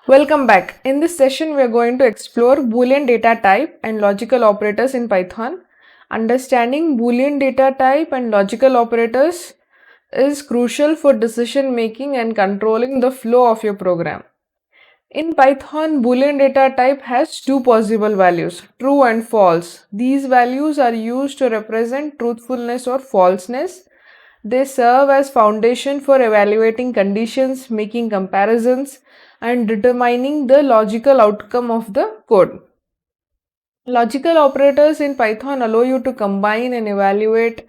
Welcome back. In this session, we are going to explore Boolean data type and logical operators in Python. Understanding Boolean data type and logical operators is crucial for decision making and controlling the flow of your program. In Python, Boolean data type has two possible values, true and false. These values are used to represent truthfulness or falseness. They serve as foundation for evaluating conditions, making comparisons, and determining the logical outcome of the code. Logical operators in Python allow you to combine and evaluate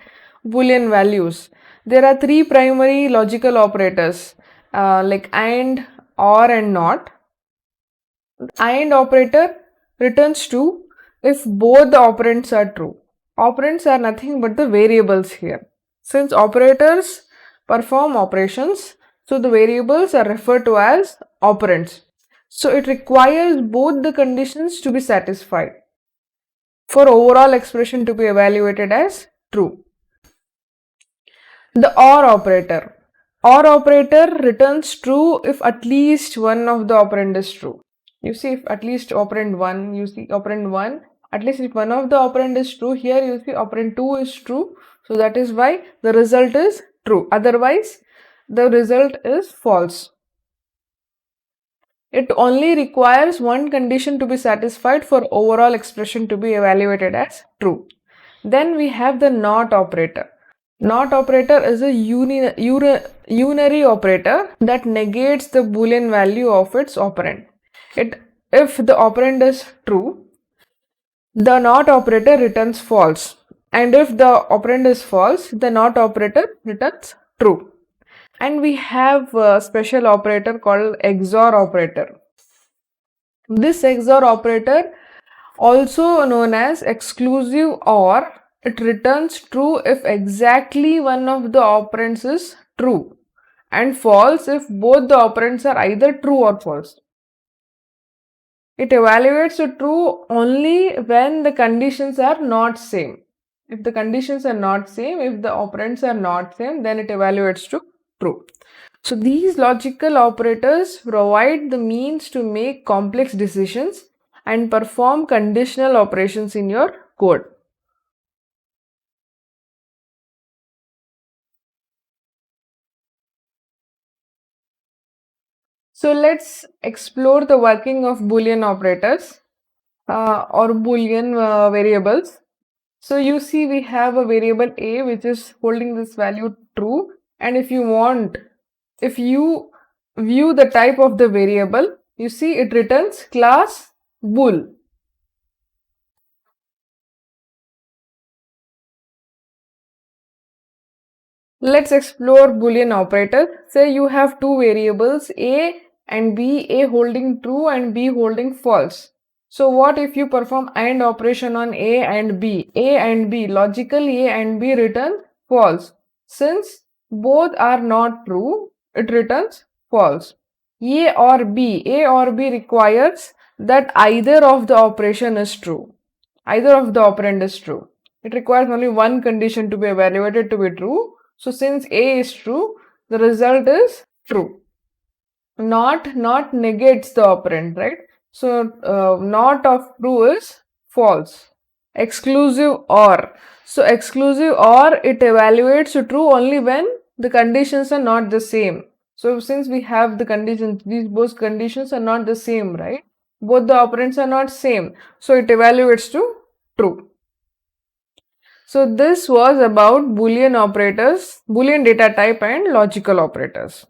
Boolean values. There are three primary logical operators like AND, OR, and NOT. AND operator returns true if both the operands are true. Operands are nothing but the variables here. Since operators perform operations, so the variables are referred to as operands. So it requires both the conditions to be satisfied for overall expression to be evaluated as true. The OR operator. OR operator returns true if at least one of the operand is true. You see, if at least operand 1, you see operand 1, at least if one of the operand is true, here you see operand 2 is true. So that is why the result is true. Otherwise, the result is false. It only requires one condition to be satisfied for overall expression to be evaluated as true. Then we have the NOT operator. NOT operator is a unary operator that negates the Boolean value of its operand. If the operand is true, the NOT operator returns false, and if the operand is false, the NOT operator returns true. And we have a special operator called XOR operator. This XOR operator, also known as exclusive OR, it returns true if exactly one of the operands is true and false if both the operands are either true or false. It evaluates to true only when the conditions are not same. If the conditions are not same, if the operands are not same, then it evaluates to true. So these logical operators provide the means to make complex decisions and perform conditional operations in your code. So let's explore the working of Boolean operators or Boolean variables. So you see we have a variable a which is holding this value true, and if you view the type of the variable, you see it returns class bool. Let's explore Boolean operators. Say you have two variables a and b, a holding true and b holding false. So what if you perform AND operation on a and b? A and b, logically a and b return false. Since both are not true, it returns false. A or B requires that either of the operation is true. Either of the operand is true. It requires only one condition to be evaluated to be true. So since A is true, the result is true. Not negates the operand, right? So not of true is false. Exclusive OR. So exclusive OR, it evaluates to true only when the conditions are not the same. So since we have the conditions, these both conditions are not the same, right? Both the operands are not same. So it evaluates to true. So this was about Boolean operators, Boolean data type and logical operators.